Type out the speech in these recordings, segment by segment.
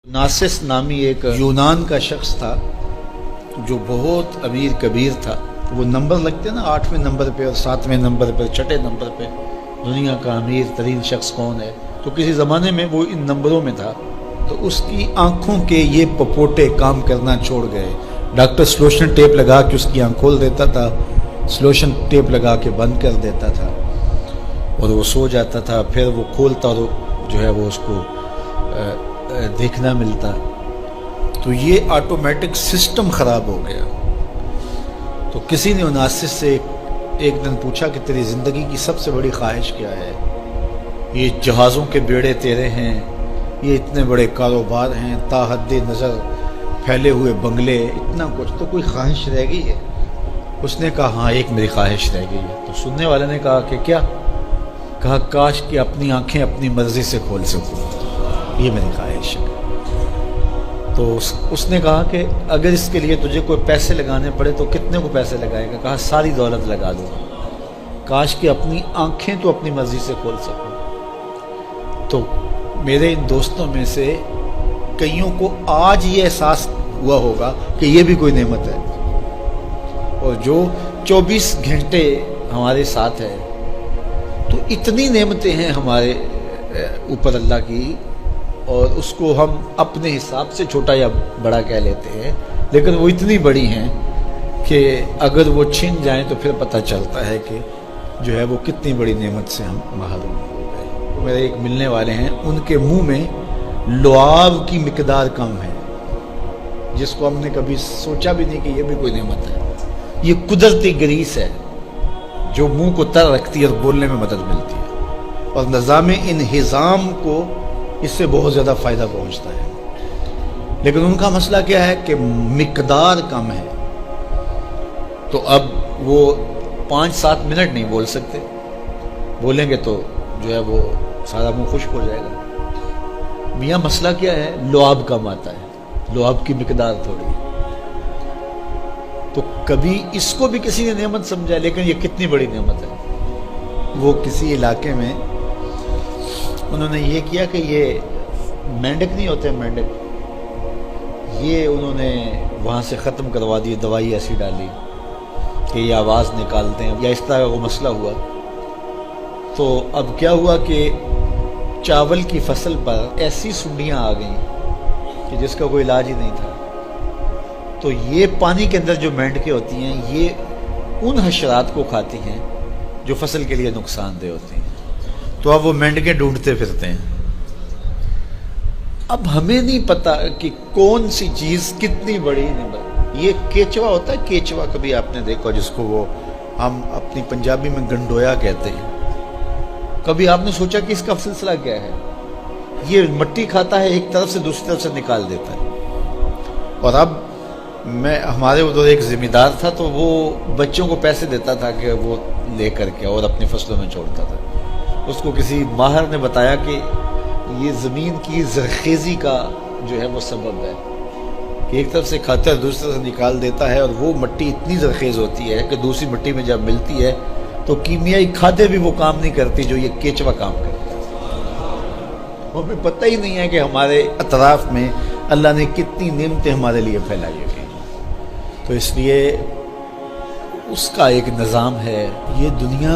नासिस नामी एक यूनान का शख्स था जो बहुत अमीर कबीर था। वो नंबर लगते हैं ना, 8वें नंबर पे और 7वें नंबर पे, छठे नंबर पे दुनिया का अमीर तरीन शख्स कौन है, तो किसी ज़माने में वो इन नंबरों में था। तो उसकी आंखों के ये पपोटे काम करना छोड़ गए। डॉक्टर स्लोशन टेप लगा के उसकी आंख खोल देता था, स्लोशन टेप लगा के बंद कर देता था और वो सो जाता था। फिर वो खोलता और जो है वो उसको देखना मिलता। तो ये ऑटोमेटिक सिस्टम ख़राब हो गया। तो किसी ने नासिस से एक दिन पूछा कि तेरी ज़िंदगी की सबसे बड़ी ख्वाहिश क्या है? ये जहाज़ों के बेड़े तेरे हैं, ये इतने बड़े कारोबार हैं, ताहद्दे नज़र फैले हुए बंगले, इतना कुछ, तो कोई ख्वाहिश रह गई है? उसने कहा हाँ, एक मेरी ख्वाहिश रह गई है। तो सुनने वाले ने कहा कि क्या? कहा काश कि अपनी आंखें अपनी मर्जी से खोल सकूं, ये मेरी ख्वाहिश है। तो उसने कहा कि अगर इसके लिए तुझे कोई पैसे लगाने पड़े तो कितने को पैसे लगाएगा? कहा सारी दौलत लगा दूंगा, काश कि अपनी आंखें तो अपनी मर्जी से खोल सकूं। तो मेरे इन दोस्तों में से कईयों को आज ये एहसास हुआ होगा कि ये भी कोई नेमत है। और जो 24 घंटे हमारे साथ है, तो इतनी नेमतें हैं हमारे ऊपर अल्लाह की, और उसको हम अपने हिसाब से छोटा या बड़ा कह लेते हैं, लेकिन वो इतनी बड़ी हैं कि अगर वो छिन जाएं तो फिर पता चलता है कि जो है वो कितनी बड़ी नेमत से हम महरूम हो गए। मेरे एक मिलने वाले हैं, उनके मुंह में लुआब की मिकदार कम है, जिसको हमने कभी सोचा भी नहीं कि ये भी कोई नेमत है। ये कुदरती ग्रीस है जो मुंह को तर रखती है और बोलने में मदद मिलती है, और निज़ाम इंहिज़ाम को इससे बहुत ज़्यादा फ़ायदा पहुंचता है। लेकिन उनका मसला क्या है कि मिकदार कम है। तो अब वो 5-7 मिनट नहीं बोल सकते, बोलेंगे तो जो है वो सारा मुंह खुश्क हो जाएगा। मियाँ मसला क्या है? लुआब कम आता है, लुआब की मिकदार थोड़ी। तो कभी इसको भी किसी ने नेमत समझा, लेकिन ये कितनी बड़ी नेमत है। वो किसी इलाके में उन्होंने ये किया कि ये मेंढक नहीं होते, मेंढक, ये उन्होंने वहाँ से ख़त्म करवा दी, दवाई ऐसी डाली कि ये आवाज़ निकालते हैं या इस तरह का वो मसला हुआ। तो अब क्या हुआ कि चावल की फसल पर ऐसी सुंडियाँ आ गईं कि जिसका कोई इलाज ही नहीं था। तो ये पानी के अंदर जो मेंढकें होती हैं, ये उन हशरात को खाती हैं जो फसल के लिए नुकसानदेह होती हैं। तो अब वो मेंढकें ढूंढते फिरते हैं। अब हमें नहीं पता कि कौन सी चीज़ कितनी बड़ी नेमत। ये केचवा होता है, केचवा कभी आपने देखा, जिसको वो हम अपनी पंजाबी में गंडोया कहते हैं। कभी आपने सोचा कि इसका सिलसिला क्या है? ये मट्टी खाता है, एक तरफ से दूसरी तरफ से निकाल देता है। और अब हमारे उधर एक ज़िम्मेदार था, तो वो बच्चों को पैसे देता था कि वो ले करके और अपनी फसलों में छोड़ता था। उसको किसी माहर ने बताया कि ये ज़मीन की ज़रख़ेज़ी का जो है वो सबब है कि एक तरफ से खाता है, दूसरी तरफ से निकाल देता है, और वो मिट्टी इतनी ज़रख़ेज़ होती है कि दूसरी मिट्टी में जब मिलती है तो कीमियाई खादें भी वो काम नहीं करती जो ये केचवा काम करता है। हमें पता ही नहीं है कि हमारे अतराफ़ में अल्लाह ने कितनी नेमतें हमारे लिए फैलाई हुई हैं। तो इसलिए उसका एक निज़ाम है। ये दुनिया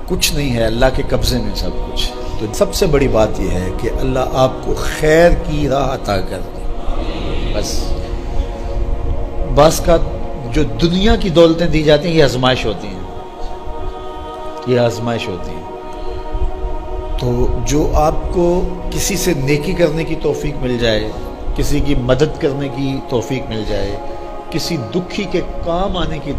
कुछ नहीं है, अल्लाह के कब्ज़े में सब कुछ। तो सबसे बड़ी बात यह है कि अल्लाह आपको खैर की राह अता कर दे। बस का जो दुनिया की दौलतें दी जाती हैं, ये आजमाइश होती हैं, ये आजमाइश होती हैं। तो जो आपको किसी से नेकी करने की तौफीक मिल जाए, किसी की मदद करने की तौफीक मिल जाए, किसी दुखी के काम आने की